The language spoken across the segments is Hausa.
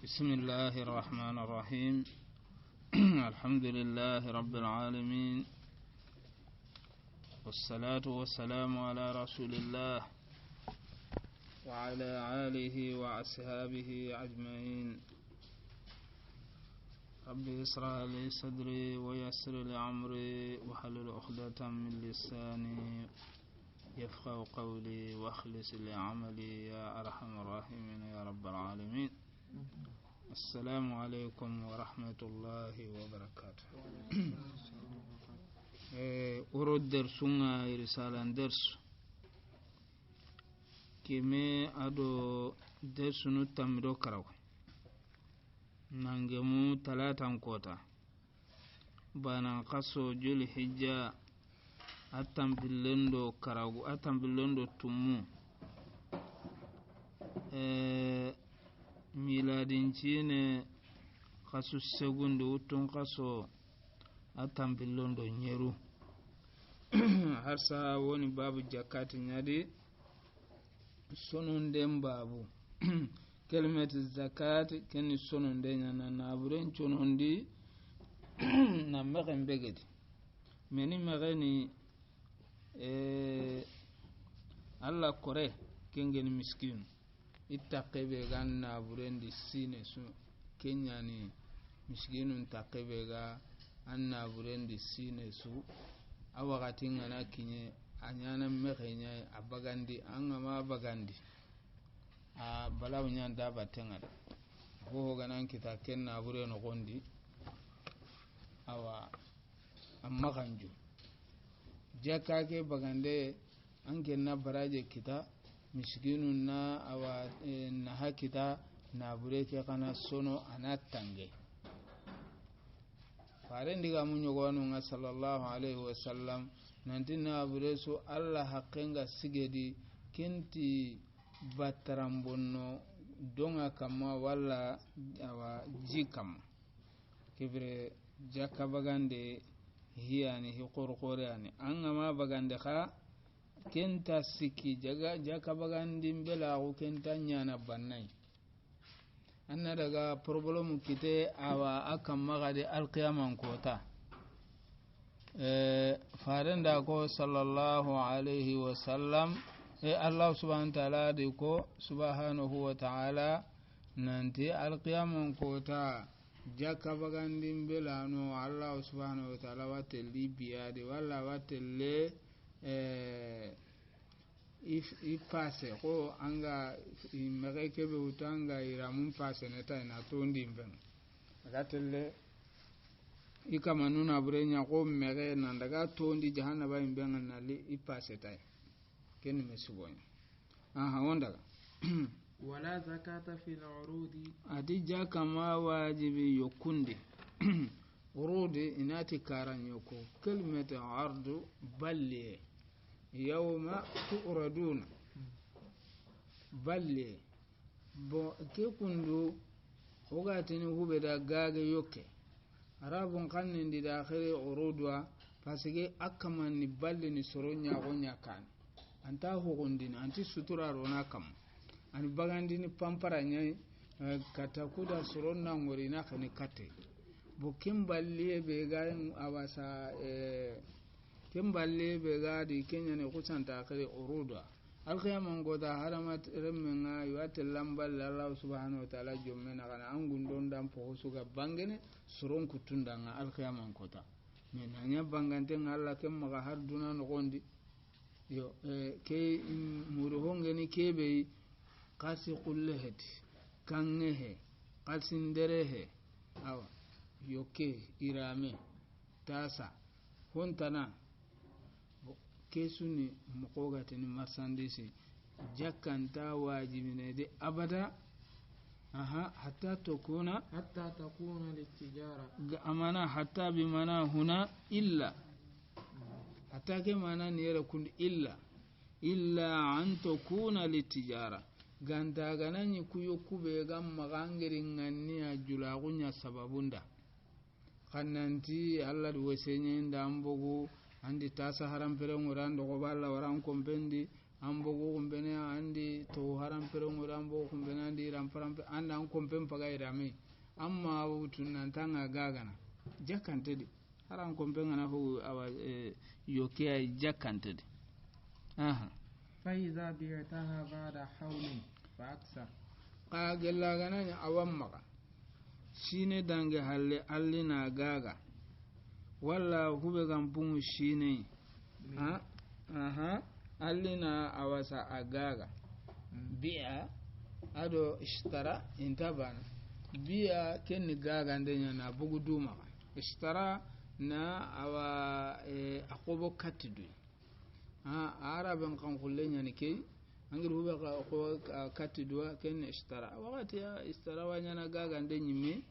بسم الله الرحمن الرحيم الحمد لله رب العالمين والصلاة والسلام على رسول الله وعلى آله وأصحابه أجمعين رب اشرح لي صدري ويسر لي أمري واحلل عقدة من لساني يفقه قولي واخلص لي عملي يا أرحم الراحمين يا رب العالمين. السلام عليكم ورحمة الله وبركاته. ورد درسنا رسالة درس كمي أدو درس نتمدو كرو نانجمو 3 كوتا بانا قصو جل حجة أتم بلندو كرو أتم بلندو تمو miladinchine kasu segundo utun kaso atambilondo nyeru harsa woni babu jakati nyadi sononden babu kalimat zakat ken sononde nyana na buren chonondi na megen begedi meni magani alla kore kengen miskin ittaqebe ganna burendi sine su kenyani miskinun taqebe ga anna burendi sine su awagati ngana kinye anyana mekenya abagandi angama bagandi a balaw nyanda batengada ho ganan kita kenna bureno gondi awa amma kanju jakake bagande angenna baraje kita miskinun na awa na hakita na bureke kana sono anatange farendi ga munyo gonu nga sallallahu alaihi wasallam nanti na bureso Allah haqqenga sigedi kenti batarambonno donga kama wala awa jikam kibre jakka bagande hiyani hi qorqorani angama bagande kha kenta siki jaka bagandin belagu kenta nyana bannai anna daga problem kite awa akan magade alqiyaman kota farenda ko sallallahu alaihi wasallam Allah subhanahu wa ta'ala de ko subhanahu wa ta'ala nanti alqiyaman kota jaka bagandin belano Allah subhanahu wa ta'ala watelli biyade wala watelle i passe ko anga imere kebe utanga iramun passe neta na tondi mben gatelle ikamanuna burenya ko mere na daga tondi jahannaba imben na li i passe tay ken mesubonya aha wonda wala zakata fil urudi adija kama wajibi yokundi urudi inati karan yoko kalimatu ardu balli yawma tu'raduna balle bo ke kundu ogatini hubeda gage yoke arabun kannin di dakhiri urudwa pasige akamanni balle ni soronya gonya kan anta hugundini anti sutura rona kam an bagandini pamparanya katakuda soronna ngorina khani kate bo kimballe be ga awasa kimballe be gadi kenya ne kusanta kare uruda alqiyaman goda haramat remmenga yata lambal Allah subhanahu wa ta'ala jommena kana angundon dan po suga bangene suron kutundanga alqiyaman kota men anya bangante Allah kem maga har duna no gondi yo ke muru hongeni kebe qasi qullahati kangehe qasinderehe awa yoke irame tasa hontana kesuni muqogatini marsandisi jakanta wajibine de abada hatta takuna litijara amana hatta bimana huna illa hatta ke mana niyara kun illa an takuna litijara ganta ganani kuyo kube gam magangiri nganni ajulagunya sababunda kannanti Allah do wesenye ndambogo andi tasa haram pere ngurando ko balla waran kompendi ambogo kumbene andi to haram perongo ambogo kumbene andi ramparampe anda an kompen pagai rame amma wutun nan tanga gagana jakantedi haram kompen ngana ho awa yoke ay jakantedi aha fa iza bi'taha ba'da hawlin fa aksa ka gella gananya awam maka shine dange halle allina gaga walla hube gampungu shine aha allina awasa agaga bi'a ado ishtara intabana bi'a kenni gaga ndenya na bugu duma ishtara na awa akobo katidu araben kan kullenya ni kay angir hube ko katidu kenni ishtara wakati ya ishtara wanyana gaga ndenyi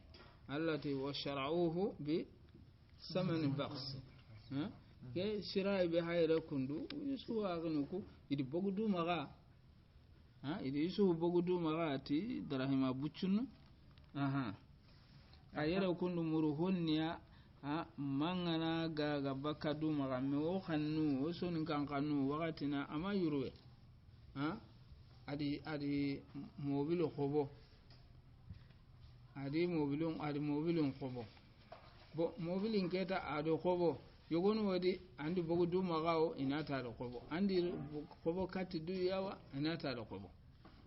allati washara'uhu bi saman bakhs ke shirai be hayra kundu yusu agnuku idi bogudu maga idi yusu bogudu maga ti darahima buccun ayra kundu muruhunniya mangana gaga bakadu maga me o khannu o sonin kan kanu wakatina ama yurwe adi mobile khobo adi mobilun khobo bo mobilin keta ado khobo yogonu wadi andi bogu du magao inata do khobo andi khobo katti du yawa inata do khobo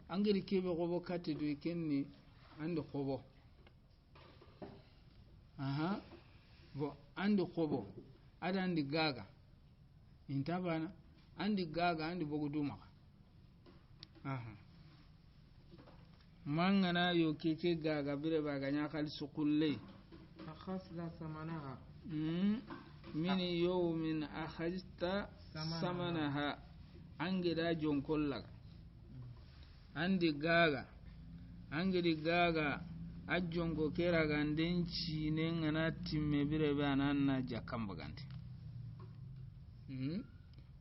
angiri kebe khobo katti du kenni andi khobo bo andi khobo ada andi gaga intabana andi gaga andi bogu du maga mangana yo keke gaga bire baga nyakal sukulle akhasla samanaha min yawmin akhajta samanaha angida jonkolla andi gaga angidi gaga ajjongo kera ganden cine ngana timme bire bana na jakamba gandi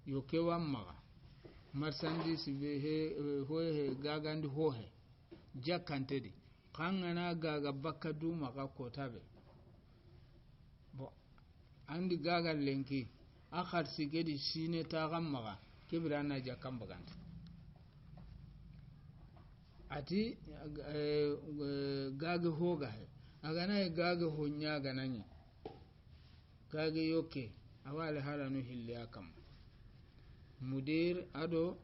yo ke wamma marsandise be he gaga ndi hohe jakantedi kangana gaga bakadu maka kotabe bo andi gaga lenki akhar sigedi sine ta gamma kibirana jakamba gandi ati gaga hoga he agana gaga honya ganani gaga yoke awale halanu hilli akam mudir ado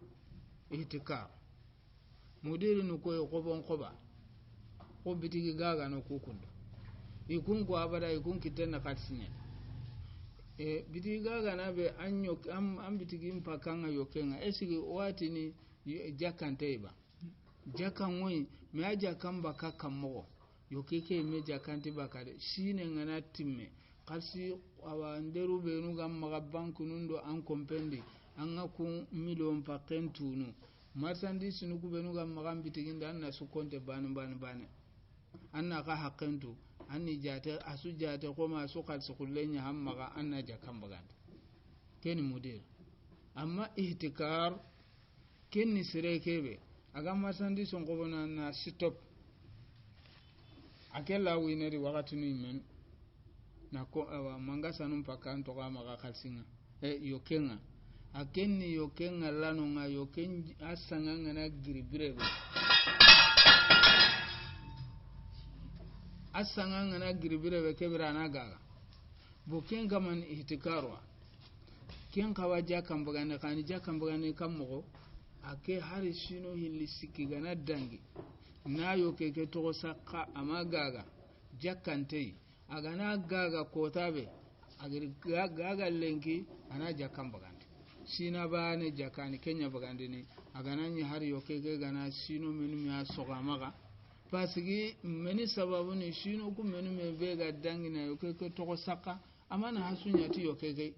ihtikar mudir nu koy qobon qoba ko bitigi gaga no kukundo ikun ko abada ikun kitenna katsine bitigi gaga na be anyo am bitigi mpakanga yokenga esigi watini jakanteba jakan woi me aja kamba kakammo yokeke me jakanti bakade shine ngana timme kasi awa nderu benu gamma banku nundo an kompendi an ngakun million pakentunu marsandise nu kubenu gamma gambitiginda anna su konte bani anna ka hakentu anni jate asu jate ko ma su kal sukullenya hamma anna jakam bagande ken mudir amma ihtikar ken sire kebe aga marsandise ko bona na stop akella wineri wakati ni men na ko manga sanum pakanto ga maga kalsinga yokenga akenni yokenga lanu nga yoken asanga ngana giribirebe asanga ngana giribirebe kebira na gaga boken gaman ihtikarwa ken kawaja kambagane kani jakambagane kammo ake hari shino hilli sikki gana dangi na yokeke to sakka amagaga jakantei agana gaga kotabe agir gaga lenki ana jakam bagande sina bane jakani kenya bagande ni agana ni har yokeke gana sino menu mi asoga maga pasigi meni sababu ni sino ku menu me vega dangina yokeke to sakka amana hasunya ti yokeke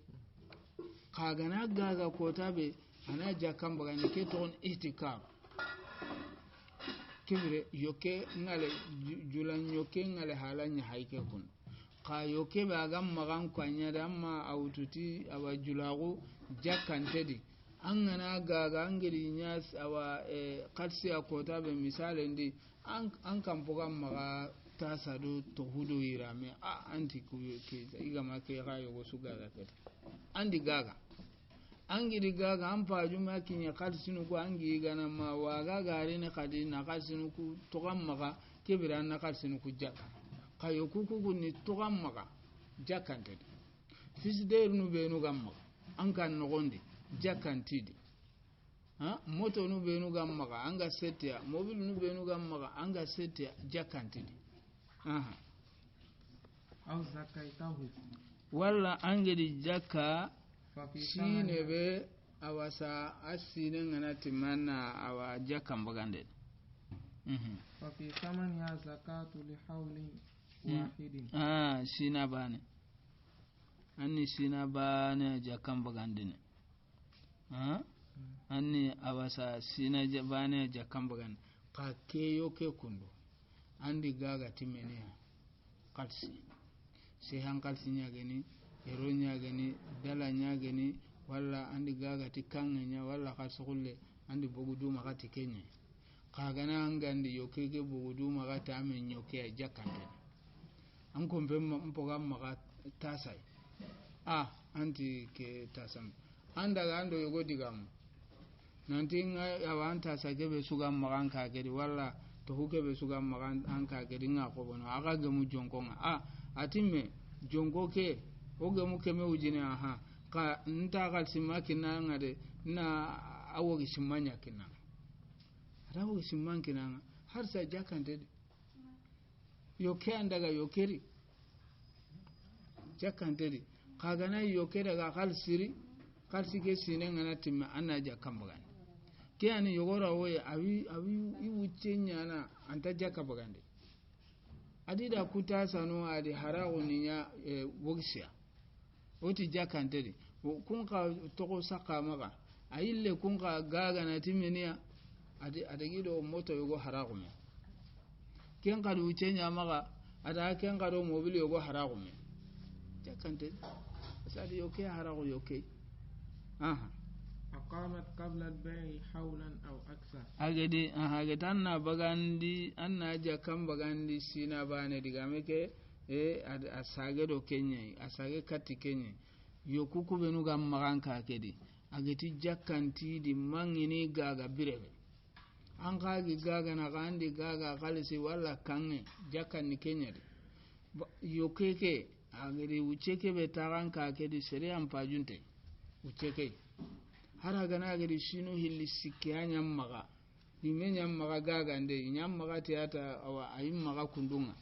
kagana gaga kotabe ana jakam bagande ke ton ihtikar kibire yoke ngale julan yoke ngale halanya haike kun ka yoke ba gam magan kwanya da amma aututi awa julago jakantedi an gana gaga angiri nyas awa katsi akota be misale ndi an kan program maga tasadu to hudo irame anti ku ke iga make ga yogo su gaga ket andi gaga angiri gaga ampaju ma kinya kalsinu ko angi gana ma waga gari ne kadi na kalsinu ku to gamma kebira na kalsinu ku jaka kayo kuku ni to gamma jakante fisder nu be nu gamma an kan no gonde jakantidi ha moto nu be nu gamma anga setia mobil nu be nu gamma anga setia jakantidi aha aw zakaitahu walla angedi jakka shine be awasa asine ngana timana awa jakka mbagande fa fi saman ya zakatu li hawlin wahidin shina bane anni shina bane jakka mbagande ne anni awasa shina bane jakka mbagande ka keyo ke kundu andi gaga timene kalsi sai hankal sinya gani ero nya gani dala nya gani walla andi gaga tikanga nya walla khasulle andi bogudu magati kenya kagana angandi yokeke bogudu magati amen yoke jakande an ko be mpoga maga tasai anti ke tasam anda gando yogo digam nanti awanta sagebe sugam maganka gedi walla to hukebe sugam magan anka gedi ngako bono aga gemu jonkonga atimme jongo ke oge muke me ujine ka nta kal simaki na ngade na awogi simanya kina rawo simman kina har sa jakante yoke andaga yokeri jakante kaga na yoke daga kalsiri kalsike sine ngana timme anna jakambagan ke ani yogora woye awi iwucenya na anta jakabagande adida kutasa no adi harago ninya wogsia oti jakantedi kun ka toko saka maga ayille kun ka gaga na timeniya adagido moto yogo harago me ken ka ducenya maga ada ken ka do mobil yogo harago me jakantedi asadi yoke harago yoke aqamat qabla al-bay' hawlan aw akthar agedi agetanna bagandi anna jakam bagandi sina bane digameke asage do kenye asage katti kenye yokuku benu gam maganka kedi ageti jakkanti di mangini gaga birebe an kagi gaga na gandi gaga kalisi walla kange jakkanni kenya di yokeke agedi ucheke be taganka kedi sere ampajunte ucheke hara gana gadi shinu hilli sikki hanyam maga dimenya maga gaga nde nyam maga tiata awa ayim maga kundunga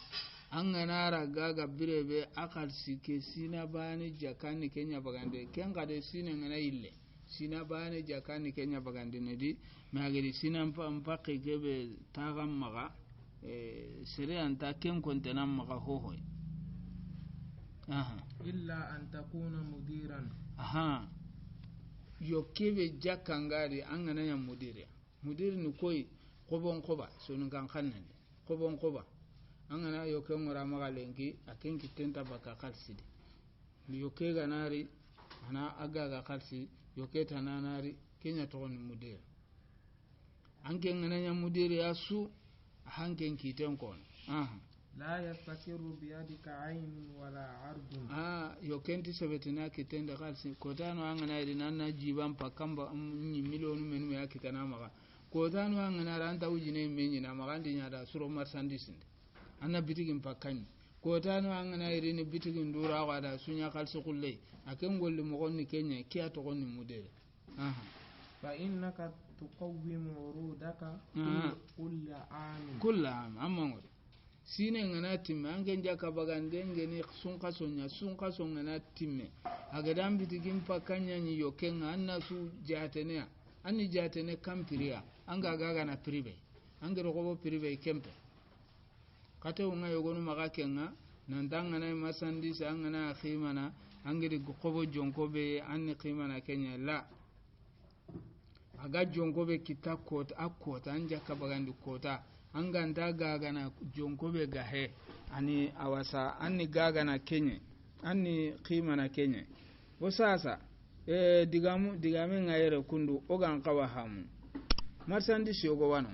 anganara gaga birebe akal sikke sina bani jakani kenya bagande kenga de sina ngana ille sina bani jakani kenya bagande nedi magadi sina mpaqi gebe tagam maga sere anta ken kontenam maga hohoy illa an takuna mudiran yokebe jakangari angana ya mudir ni koy kobon koba sunu kan kanande kobon koba angana yoke ngora magalengi akenki tenta baka kalsidi yoke ganari ana agaga kalsi yoke tananari kenya to ni mudir anke ngana ya mudir ya su hanken kiten kon la yastakiru bi yadika aynun wala ardun yokenti sabetina kitende kalsi kotano angana idina na jiban pakamba ni milionu menu ya kitana maga kotano angana ranta ujine menyi na magandi nyada suro marsandise anna bitigin pakani kotano angana irini bitigin dura wada sunya kalsi kulle aken golli mo gonni kenya kiya to gonni mudere fa innaka tuqawwimu urudaka kullu am amangol sine ngana timme angen jaka bagande ngeni sunka sonya ngana timme agadam bitigin pakanya ni yokenga anna su jatene anni jatene kampiria anga gaga na prive angero ko prive kempe kate unga yogonu maga kenga nandanga na masandise angana khimana angeri gobo jonkobe anni khimana kenya la aga jonkobe kitakota akota anja kabagandi kota anganda gaga na jonkobe gahe ani awasa anni gaga na kenye anni khimana kenye bo sasa digame ngayere kundu ogan kawa hamu marsandise yogo wano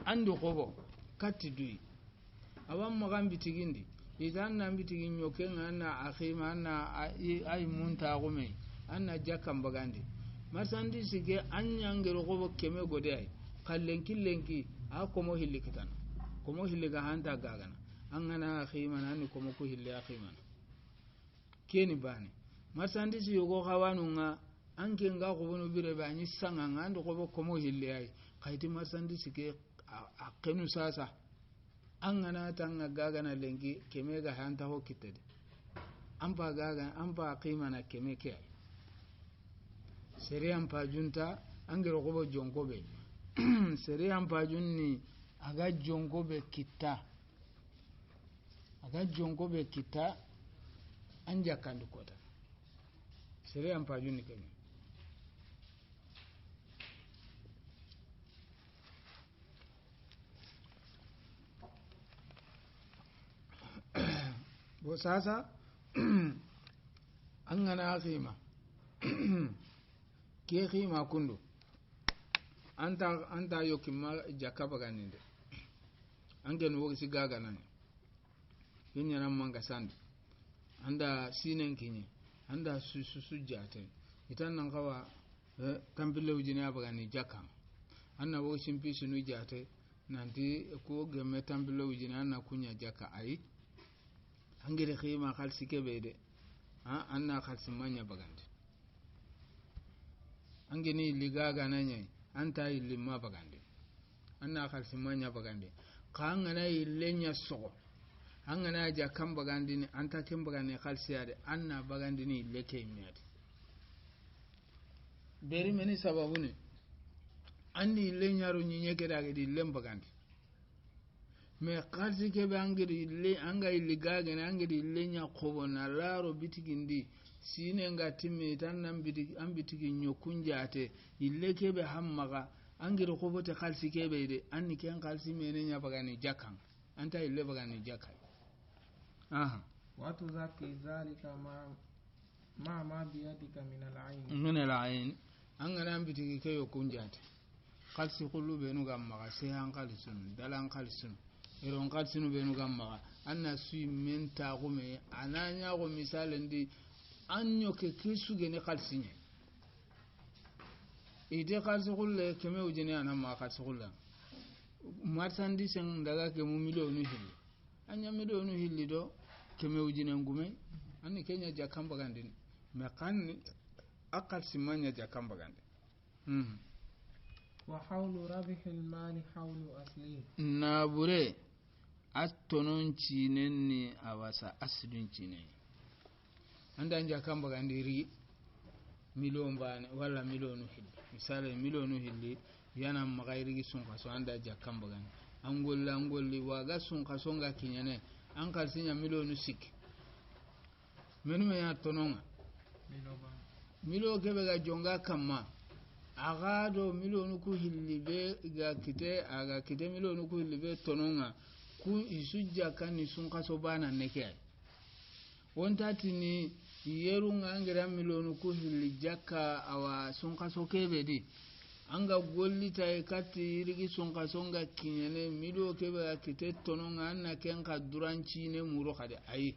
ando kobo katti dui awam magan bitigindi idan na bitigin yoke ngana akhima na ay munta gume anna jakam bagandi marchandise ke anyangero go keme gode ay kallenki a komo hilli kitan komo hilli ga hanta gagana angana khimana ni komo ko hilli akhimana keni bani marchandise yogo kawanunga anke nga ko wono bire ba ni sanga ngando ko komo hilli ay kayti marchandise ke akenu sasa angana tanga gagana lengi keme ga hanta ho kitede ampa gaga ampa qimana keme ke sere ampa junta angero ko jonkobe sere ampa junni aga jonkobe kita anja kandu kota sere ampa junni keme bo sasa angana khima ke khima kundu anta yokima jakaba ganinde angen wo sigaga nan kinya nan manga sand anda sinen kinyi anda su jate itan nan kawa tambile ujine abagani jakam anna wo simpi sunu jate nanti ko gemme tambile ujine anna kunya jaka ai angere khima khalsi kebede anna khalsi manya bagandi angeni ligaga nanye anta ilimma bagandi anna khalsi manya bagandi kangana ilenya so angana ja kam bagandi ni anta kem bagani khalsi ade anna bagandi ni leke miati beri meni sababuni andi ilenya ro nyinye kedage di lem bagandi me khalsi kebe angiri le anga iligaga na angiri ilenya khobona laro bitigindi sine ngatimi tan nan bitigi nyokunjate illekebe hammaga angiro kobote khalsi kebe de anni ken khalsi menen nya bagani jakan anta ille bagani jakai watu zaki zalika ma biyadika min al-ayn angana bitigi ke yokunjate khalsi kullu benu gamma se han khalsun dalan khalsun iron khalsinu benu gamma anna sui menta gume ananya go misalendi anyo ke kisu gene khalsinye ide khalsi kulle keme ujine anama khalsi kulla marchandise daga ke mu milionu hilli anya milionu hilli do keme ujine ngume anni kenya jakamba gandin me kan akal simanya jakamba gandin wa hawlu rabihil mali hawlu asli na bure attonon cinenni awasa aslun cinen anda jakamba gandiri miliyon bane wala milionu hilli misale milionu hilli yana magairigi sun kaso anda jakamba gandi angolli waga sun kaso nga kinyane an kalsinya milionu sik menu me ya tononga milo kebe ga jonga kama agado milionu ku hilli be ga kite milionu ku hilli be tononga ku isujja kan ni sun kaso bana neke wonta tini yerunga angira milionu ku hilli jakka awa sun kaso kebe di anga gollita e katti irigi sun kaso nga kinyane milo kebe ga kite tononga anna kenka duranci ne muro kade ayi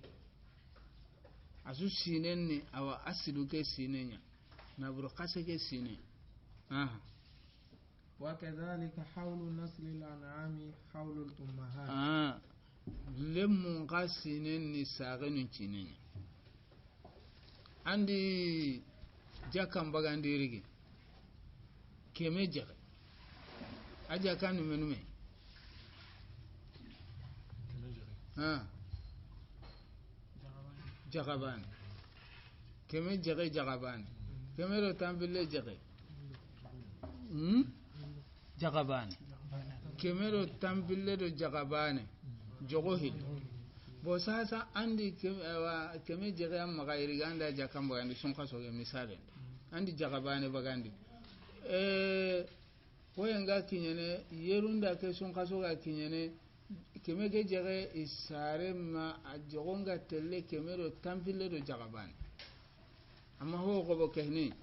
asu sinenni awa asidu ke sinenya na buru kase ke sine وكذلك حول نسل الأنعام حول الأمهات لمن قاسنني ساغن cinenya andi jakam bagandi rigi keme jare aja kan menume jagaban keme jare jagaban keme ro tambile jare jagabane kemero tambille do jagabane jogo hil bo sasa andi keme jere am magairi ganda jakamba andi sun kaso ge misale andi jagabane bagandi woyenga kinyene yerunda ke sun kaso ga kinyene keme ge jere isare ma ajogonga telle kemero tambille do jagabane amma ho go bo kehni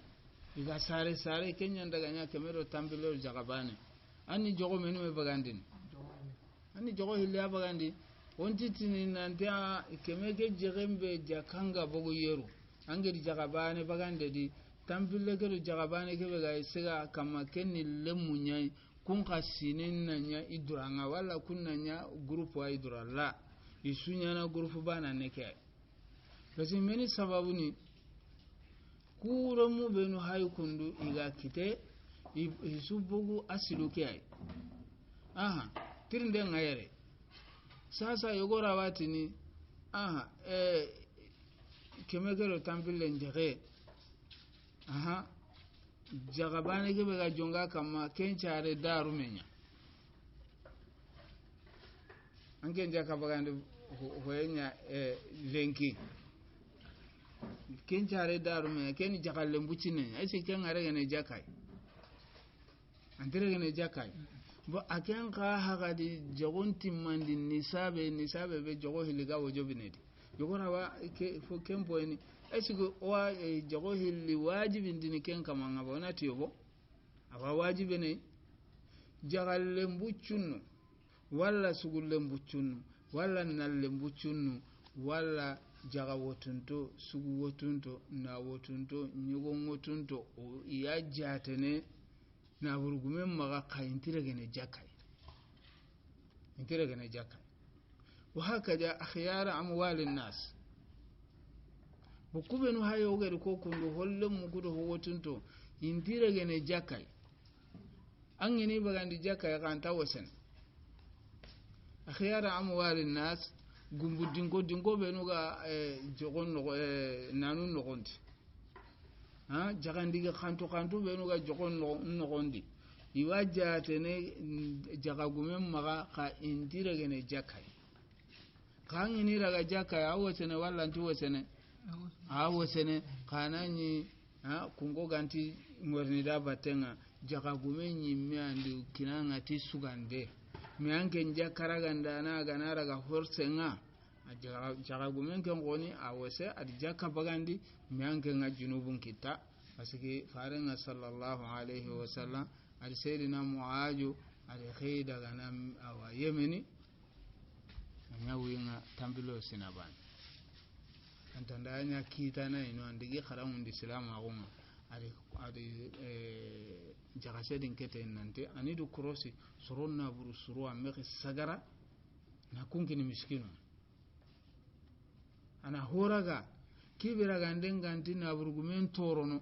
iga sare kenya daga nya kemero tambilo jagabane anni jogo menu me bagandin anni jogo hilya bagandi wonti tini nanta kemege jegembe jakanga bogo yeru angedi jagabane bagande di tampille ke do jagabane ke be ga sega kama kenni lemunya kun kasinin nanya iduranga wala kunanya groupe wa iduralla isunya na groupe bana neke kasi meni sababu ni kuro mu benu hay kundu iga kite isubugu asiluke ay aha tirinde ngayere sasa yogora watini aha kemekero tampille njege aha jagabane ke be ga jonga kama kenchare daru menya anke njaka bagande hoyenya lenki kenchare daru menya ken jakalle mbucine ay se ken are gene jakai antere gene jakai bo aken ka haga di jogonti mandi nisabe be jogo hiliga wojo binedi yogora wa ke fo kempo ni esigo wa jogo hilli wajibin dini ken kama ngaba onati yobo aba wajibe ne jagalle mbucunno walla sugulle mbucunno walla nalle mbucunno walla jaga wotunto sugu wotunto na wotunto nyugo wotunto o iya jatene na burgumen maga kayintire gene jakai intire gene jakai wa hakaja akhyara amwalin nas bukubenu hayo gari ko kundu hollem mu gudo wotunto intire gene jakai an yini bagandi jakai kan tawasen akhyara amwalin nas gumbu dingo benu ga jogon no nanu no gondi ha jagandi ga kanto benu ga jogon no gondi iwaja tene jagagumen maga ka intire gene jakai kan yini raga jakai awosene walla nti wosene awosene kanani kungo ganti ngorni da batenga jagagumen nyimme andi kinanga ti sugande mi anke njakara ganda na ganara ga horsenga jagagumen ken goni awose adi jakka bagandi mi anke nga junubun kita pasiki farenga sallallahu alaihi wasallam adi sayyidina muaju adi khida gana awa yemeni nyawinga tambilo sinaban antanda nya kita na ino andigi kharamun di salama goma adi jagasedin kete nante ani du krosi suronna buru suru amme sagara na kunkini miskino ana horaga kibiraga ndenganti na burgumen torono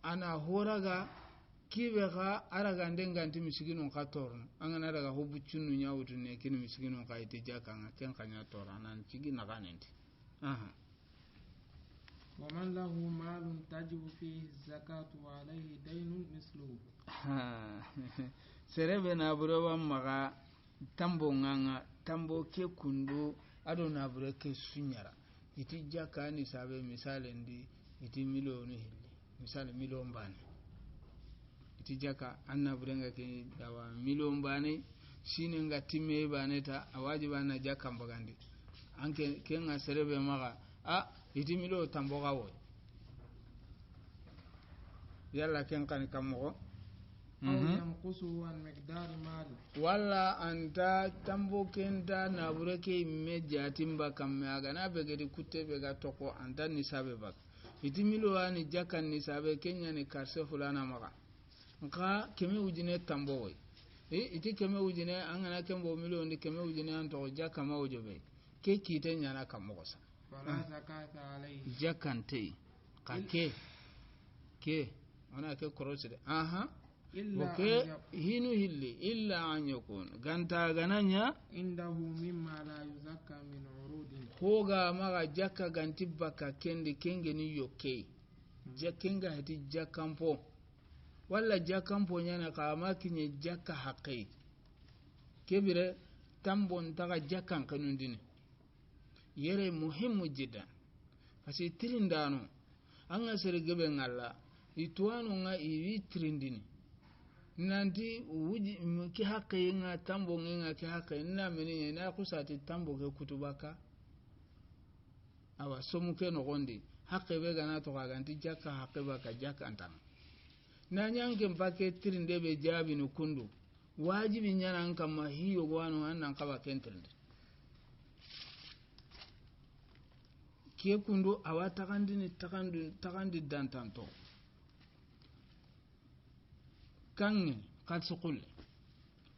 ana horaga kibega araga ndenganti miskino ka torono angana daga hobucunu nyawutu ne kini miskino ka ite jakanga ken kanya torana cigi naganenti aha ومن له مال تجب فيه الزكاة وعليه دين مثله serebe na burewa maga tambo nganga tambo ke kundu ado na bure ke sunyara iti jaka ni sabe misale ndi iti milionu hilli misale milion bane iti jaka anna burenga ke dawa milion bane shine nga timme bane ta awaji bana jaka mbagandi anke kenga serebe maga iti milo tambo gawo yalla ken kan kamo ينقصه عن مقدار مال walla anta tambo kenda na bureke me jatimba kamme aga na be gedi kutte be ga toko anta ni sabe bak iti milo ani jakan ni sabe kenya ni karse fulana maga nka keme ujine tambo we iti keme ujine angana kembo milo ndi keme ujine anto jaka ma ujobe ke kite nyana kamosa فلا زكاة عليه jakante kake ke ona ke koroside oke hinu hilli illa an yakun ganta gananya indahu mimma la yuzakka min urudin hoga maga jakka ganti baka kende kengeni yoke jakenga hati jakampo walla jakampo nyana ka makinye jakka haqqi kebire tambon taga jakkan kanundini yere muhimmu jiddan kasi tirindano anga sere gebe ngalla ituanu nga iwi tirindini nanti wuji ki haqqi nga tambo nga ki haqqi na meni na kusati tambo ke kutubaka awa somu ke no gondi haqqi be gana to ganti jakka haqqi baka jakka antan na nyange mpake tirinde be jabi no kundu wajibi nyana nkama hiyo gwanu annan kaba kentirinde ke kundu awa tagandi dantanto kange kalsi kulle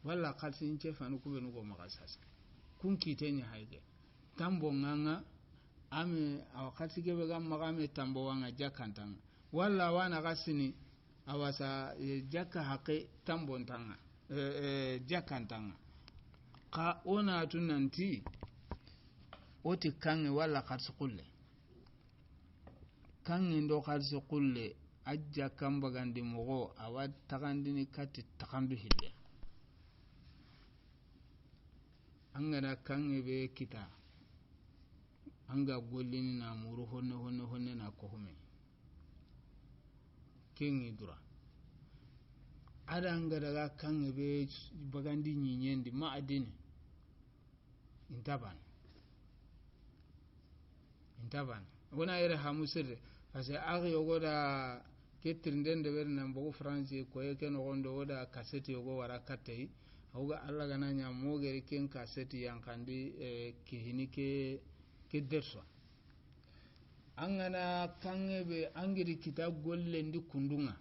walla kalsi ince fanu kube nugo makasasa kun kitenya haige tambo nganga ame awa kalsi kebe gam magame tambo wanga jakantanga walla wana kasini awasa jakka haqe tambo ntanga jakantanga ka ona tunanti oti kange walla kalsi kulle kange ndo kalsi kulle ajja kambagandi mogo awa tagandini kati tagandu hille angana kange be kita anga gollini na muru honne na kohume kengi dura ada anga daga kange be bagandi nyinyendi ma adini intaban wona yere hamusirde parce que agi yogoda ketrinden de berna mbogo france ko yake no gondo woda cassette yogo wara kattei awga alla gana nya mogere ken cassette yankandi kihini ke derso angana kangebe angiri kitab golle ndi kundunga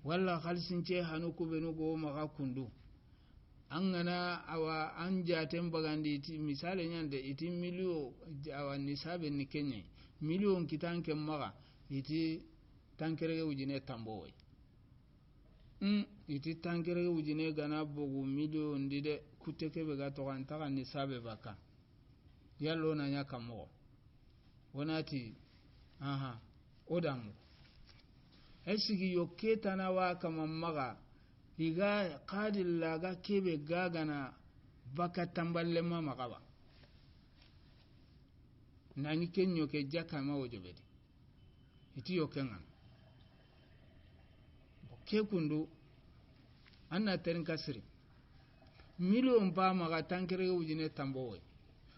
walla khalsince hanu ko beno go maka kundu angana awa anjaten bagandi ti misale nyande iti milio awa nisabe ni kenye million kitanke maga iti tankere ujine tamboy iti tankere ujine gana bogu million dide kuteke be gato kan taka nisabe baka yallo na nyaka mo wonati odamu esigi yoketa na wa kama maga iga qadilla ga kebe gagana baka tamballe ma magaba nani kenyo ke jaka ma wojobedi iti yokenga ke kundu anna terin kasri million ba maga tankere ujine tamboy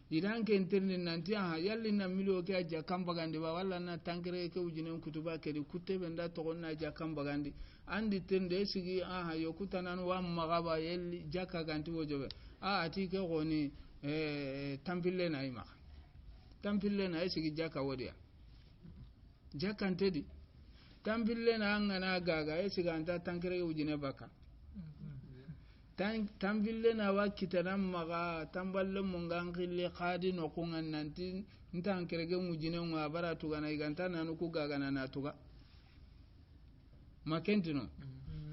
idan ke internet nanti yalli na million ke aja kambagandi ba walla na tankere ke ujine kutuba ke di kutebe nda to gonna aja kambagandi andi tende sigi yokuta nan wa magaba yelli jaka ganti wojobe ati ke goni tampille na ima tampille na sigi jaka wodiya jaka ntedi tampille na ngana gaga sigi anta tankere ujine baka tampille na wakita nan maga tamballe mungan khille khadi no kungan nanti ntankere ge mujine ngwa baratu gana iganta nanu ku gaga na tuga makentino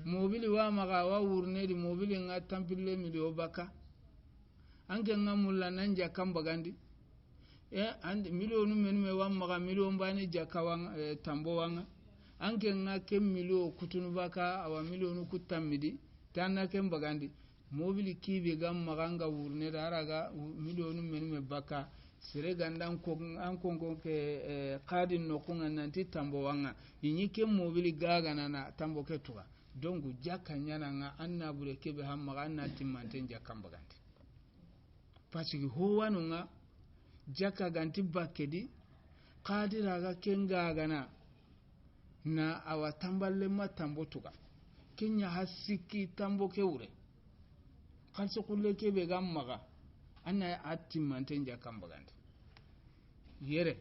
mobili wa maga wa wurne di mobili nga tampille milio baka anke ngamulla nan jakam bagandi and milionu menme wa maga milion bani jakawang tambo wanga anke nga kem milio kutunu baka awa milionu kutamidi tanna kem bagandi mobili kibe gam maganga wurne daraga milionu menme baka sire gandan ko an kongo ke qadin no kunga nanti tambo wanga yinyi kem mobili gaga na tambo ke tuga dongu jakka nyana nga anna bure kebe hamma anna timmanten jakam bagandi pasigi ho wanunga jakka ganti bakkedi qadira ga kenga gana na awa tamballe ma tambo tuga kenya hasiki tambo ke ure kalso kulle kebe gamma anna attimmanten jakam bagandi yere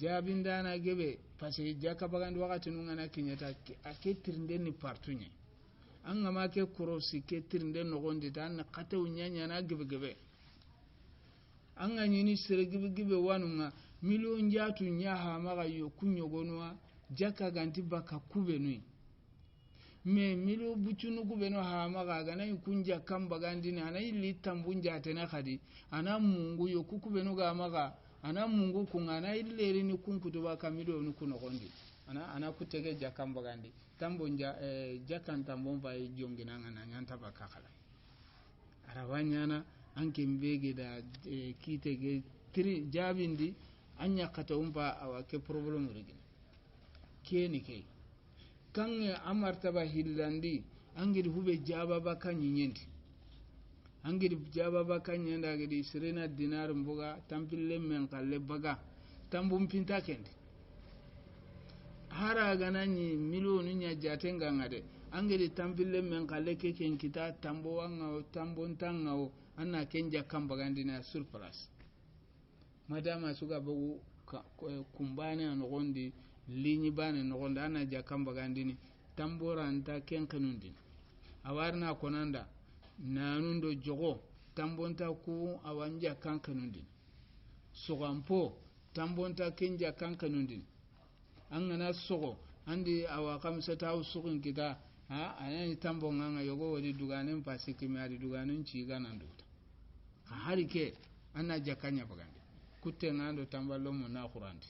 jabindana gebe parce jaka bagandi wakati nungana kinyata aketirinde ni partunye angama ke korosi ketirinde no gondi tan kate unyanya na gebe anga nyini sere gebe wanunga million jatu nyaha maga yo kunyo gonwa jaka ganti baka kubenui me milo bucunu kubeno ha maga gana kunja kamba gandi na ili tambunja tena khadi ana mungu yo kukubeno ga maga ana mungu kungana illeri ni kunkutuba kamilo ni kuno gondi ana kutege jakamba gandi tambonja jakan tambomba jongina ngana nyanta bakakala arawanyana anke mbege da kitege tri jabindi anya kata umba awake problem rigin keni ke kan amartaba hillandi angiri hube jaba baka nyinyenti angiri jaba baka nyenda gidi sirena dinar mboga tampille men kalle baga tambum pinta kendi hara ganani milionu nya jatenga ngade angiri tampille men kalle keken kita tambo wanga tambo ntanga anna ken jakkan bagandi na surprise madama suga bagu kumbane no gondi linyi bane no gonda anna jakkan bagandi ni tambora anta ken kanundin awarna konanda nanundo jogo tambonta ku awanja kan kanundin sogampo tambonta kenja kan kanundin an gana sogo andi awa kamsa taw sugin kita anani tambon nganga yogo wadi duganen pasiki mi adi duganen ci ganando harike anna jakanya bagandi kutte ngando tamballo mo na qur'anti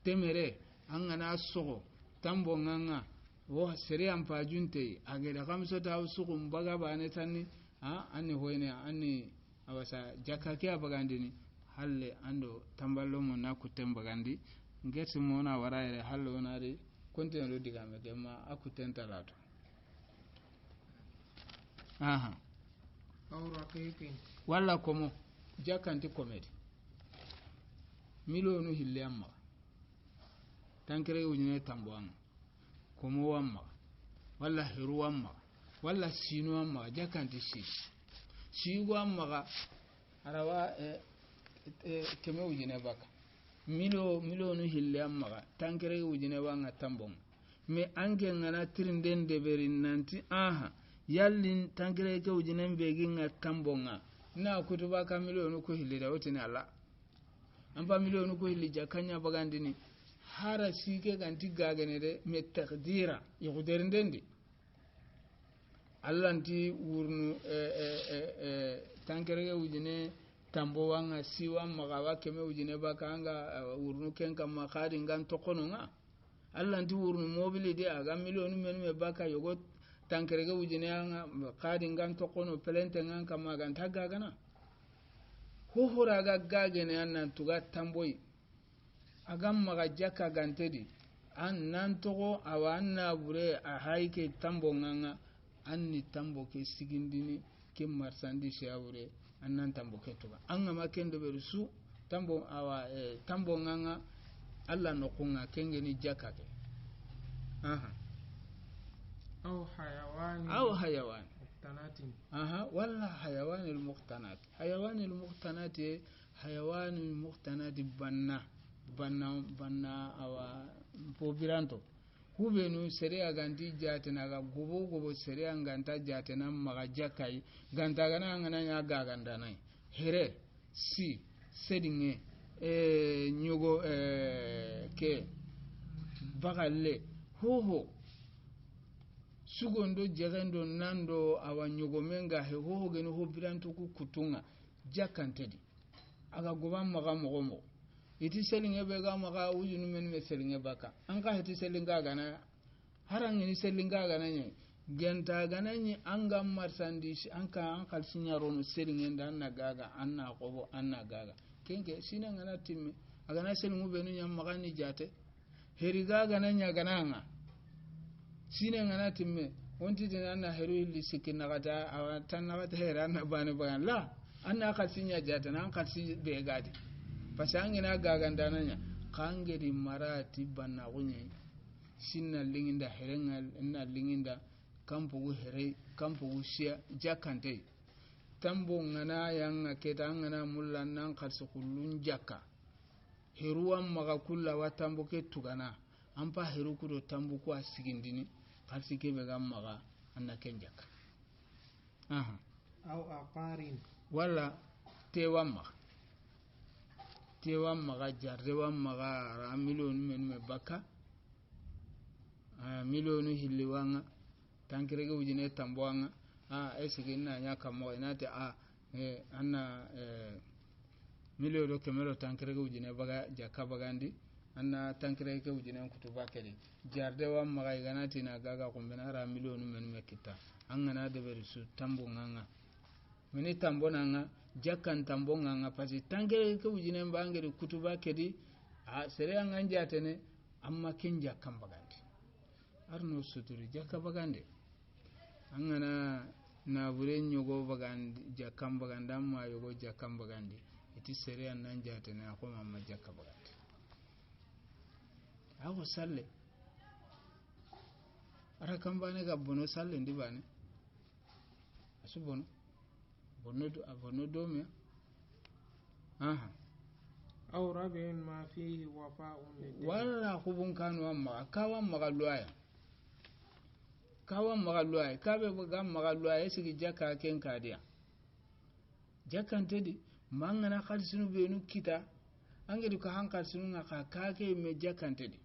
temere an gana sogo tambon nganga wo sere am pajunte ageda kamsa taw sugum baga bane tanni anni hoyne anni awasa jakake bagandi ni halle ando tamballo mo na kutten bagandi ngeti mona warayre hallo onari kontinu do digame gemma akuten talato awra keke walla komo jakanti komedi milonu hille amma tankere unyne tamboan komo wamma walla hiru wamma walla sinu wamma jakanti shigo amma arawa keme unyne baka milonu hille amma tankere unyne wanga tambon me ange ngana trinden de berin nanti yallin tankere ke unyne beginga tambonga na kutuba ka milonu ko hille da wotini alla amba milonu ko hille jakanya bagandini hara sike ganti gagene de me taqdira yuqderndende allanti wurnu tankere ke unyne tambo wanga siwa magawa keme ujine baka anga urnu kenka makari ngan tokono nga allanti urnu mobile de aga milionu menme baka yogo tankerege ujine anga makari ngan tokono pelente ngan kama ganta gagana hohora gagene annan tuga tamboi agam maga jaka gantedi an nan togo awanna bure a haike tambo nganga anni tambo ke sigindini ke marsandi shawure annan tambo ketuga anga makendo berusu tambo awa tambo nganga alla no kunga kengeni jakake aw hayawan muqtanatin walla hayawan al muqtanat hayawan al muqtanat banna awa pobiranto kubenu seria ganti jatena ga gobo seria ganta jatena maga jakai ganta gana ngana nya gaganda nai here si sedinge nyogo ke bagalle hoho sugondo jegendo nando awa nyogo menga he hoho genu ho biranto ku kutunga jakantedi aga goban maga mogomo iti selinge be ga maga ujunu men me selinge baka anka heti selinga gana harangi ni selinga gana nye genta gana nye anga marsandis anka ankal sinyaro selinge nda gaga anna qobo anna gaga kenke sina ngana timme agana selingu be nu nyam maga ni jate heri gaga na nya gana nga sina ngana timme wonti dina anna heru illi sikina gata awatan gata hera na bane bagan la anna ka sinya jate nan ka si be gadi pasangina gaganda nanya kangeri marati banna gunye sinna linginda herenga na linginda kampu here kampu sia jakante tambo ngana yanga keta ngana mulla nan kharsu kullun jakka heruwa maga kulla watambo ke tugana ampa heru kudo tambu ko asigindini kharsi ke be gam maga anna kenjaka aw aqarin wala tewa maga jarrewa maga ra milonu men me baka milonu hilliwanga tankirege ujine tamboanga esigina nya kamo inate anna milero kemero tankirege ujine baga jaka bagandi anna tankirege ujine kutuba kedi jardewa maga iganati na gaga kumbena ra milonu men me kita angana de berisu tambo nganga mini tambo nanga jakkan tambo nganga pasi tangere ke ujine mbangere kutuba kedi sere anganje atene amma ken jakkan bagandi arno suturi jakka bagande angana na bure nyogo bagandi jakkan baganda amma yogo jakkan bagandi iti sere annanje atene akoma amma jakka bagandi ago salle ara kambane ga bono salle ndibane asubono bonno do me aha aw rabi'in ma fihi wafa'un lid wala khubun kanu amma kawan magaluaya kabe gam magaluaya sigi jaka ken kadiya jakante di mangana khalsinu benu kita angedi ko hankal sunu ngaka kake me jakante di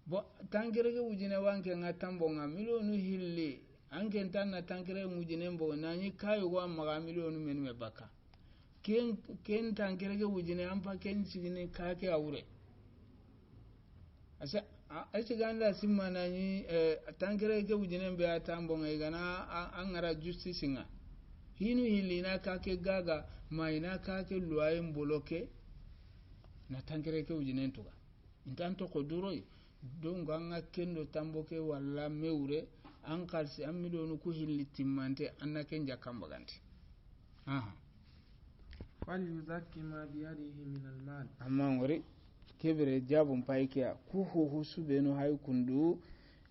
bo tangere ge wujine wanke ngatambo nga milionu hilli anke tanna tangere wujine mbo nani kayo wa maga milionu menu me baka ken tangere ge wujine ampa ken sigine kake awure asa aci ganda simma nani tangere ge wujine be atambo nga igana angara justice nga hinu hilli na kake gaga maina kake luwaye mboloke na tangere ge wujine ntuga intanto ko duroi don ganga kendo tamboke walla mewre an kalsi an milionu ku hilli timmante annaken jakamba ganti aha fal yuzakki ma bi yadihi min al mal amma ngori kebere jabum paykiya ku ho subenu hay kundu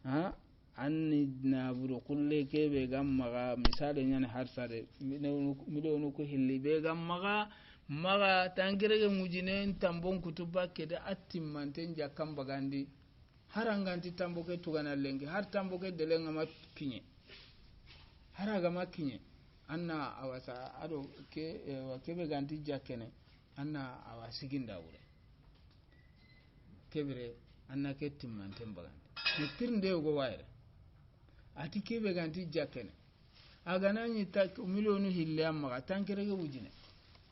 ha anni naburo kulle kebe gamma misale nyane harsade milionu ku hilli be gamma maga tangirege mujine tambon kutuba kede attimmante jakamba gandi haranganti tamboke tugana lenge har tamboke delenga makinye haraga makinye anna awasa ado ke kebe ganti jakene anna awasiginda wure kebere anna ke timmante mbagandi tirnde go wayre ati kebe ganti jakene agana ni tak milionu hille amma tankirege wujine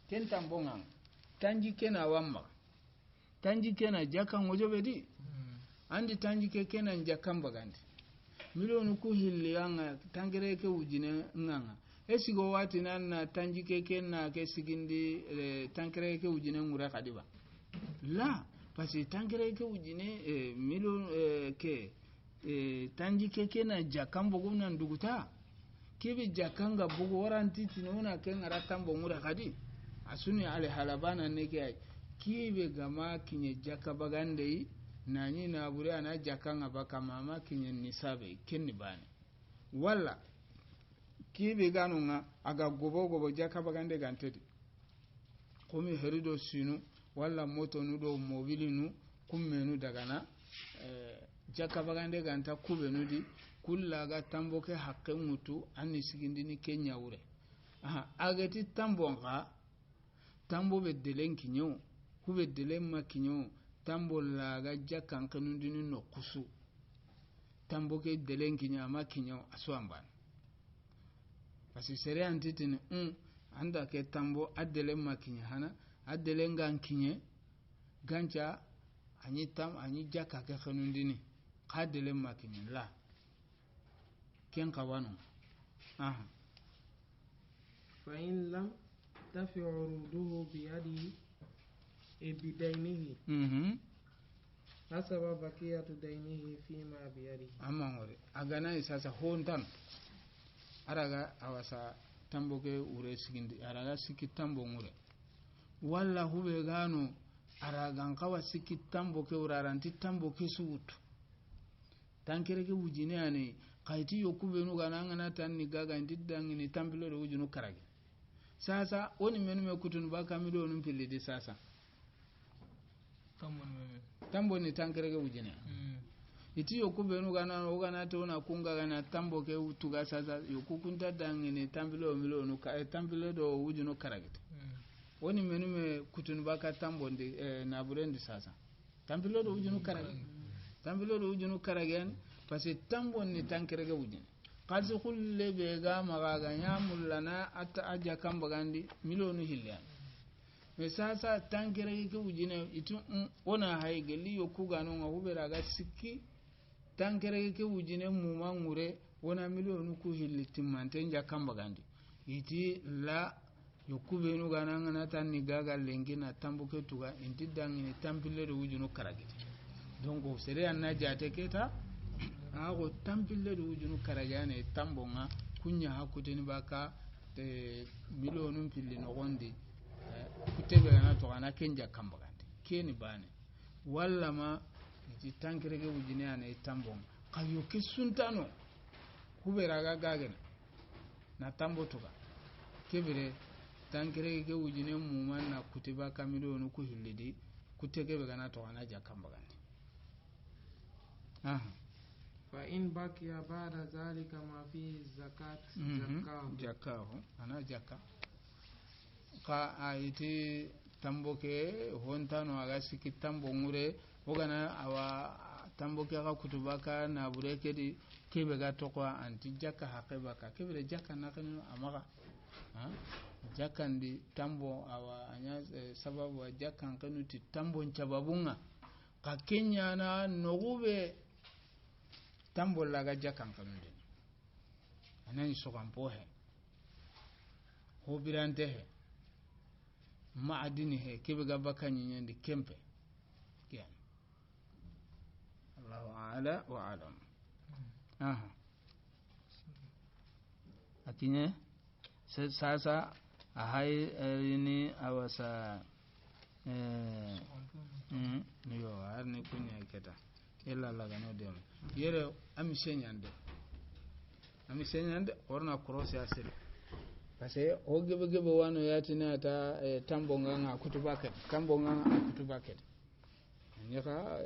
ken tambonga tanji kena wamma tanji kena jaka ngojobe di andi tanji ke kenan jakam bagandi milionu ku hilli anga tangere ke wujine nganga esigo wati nan tanji ke kenna ke sigindi tangere ke wujine ngura kadiba la parce tangere ke wujine milionu ke tanji ke kenan jakam bogo nan duguta kebe jakanga bogo waranti tinona ke ngara tambo ngura kadi asuni ale halabana ne ke kibe gama kinye jakabagande nani na buri ana jakanga baka mama kinyen nisabe kenni bani walla kibe ganunga aga gobo jaka bagande gantedi komi herido sinu walla moto nudo mobilinu kummenu dagana jaka bagande ganta kubenu di kullaga tamboke hakke mutu anni sigindini kenya wure agati tambonga tambo be delen kinyo kube delen makinyo tambo laga jakan kanundini no kusu tambo ke delen kinya makinyo aswamban parce sere antitini anda ke tambo adelen makinya hana adelen gankinye gancha anyi jaka ke kanundini ka delen makinya la ken kawanu aha fa in lam tafi uruduhu bi yadihi bidainihi hasaba bakiyatu dainihi fima biyadihi amma ngore agana isasa hontan araga awasa tamboke ure sigindi araga siki tambo ngure walla hube gano araga ngawa siki tamboke uraranti tamboke suutu tankereke wujine ane kaiti yokube nu gana ngana tanni gaga ndiddangi ni tambilo do wujunu karage sasa woni menu me kutun baka mi do num pillidi sasa tambo ni tankere ke wujine iti yokube nu gana ogana to na kunga gana tambo ke utuga sasa yokukunta dangi ni tambilo milo nu ka tambilo do wujunu karagite woni menu me kutun baka tambo ndi na burendi sasa tambilo do wujunu karage tambilo do wujunu karage parce tambo ni tankere ke wujine kalsi kulle be ga magaga nyamullana atta aja kamba gandi milonu hilya me sasa tankere ke wujine itu ona hay geli yokuga no ngubera ga sikki tankere ke wujine muma ngure wona milonu ku hilli timmante nja kamba gandi iti la yokube nu gana ngana tan ni gaga lengi na tambuke tuga inti dangi ni tampille do wujunu karagite donc sere anna jate keta ago tampille do wujunu karagane tambonga kunya hakuteni baka milonu pilli no gondi kutebe na to ana kenja kamba gandi keni bane walla ma iti tankere ke wujine ane tambonga kayo ke suntano kubera ga gagena na tambo tuga kebere tankere ke wujine muman na kutiba kamido no ku hillidi kutege be gana to ana jakam bagandi fa in baqiya ba'da zalika ma fihi zakat zakahu ana jakka ka aiti tamboke hontano aga siki tambo ngure ogana awa tamboke aga kutuba ka na bureke di kebe ga to ko anti jakka haqiba ka kebe jakka na kanu amaga jakandi tambo awa anya sababu jakkan kanu ti tambo nchababunga ka kenya na nogube tambo laga jakkan kanu de anani so kampo he hobirante he maadini he kebe ga bakanyi nyandi kempe kian Allahu a'la wa a'lam akinye sasa ahai ni awasa niyo arni kunya keta illa laga no dem yere amisenyande orna cross ya sel parce o gebe wano yatina ta tambonga nga kutubaket nyaka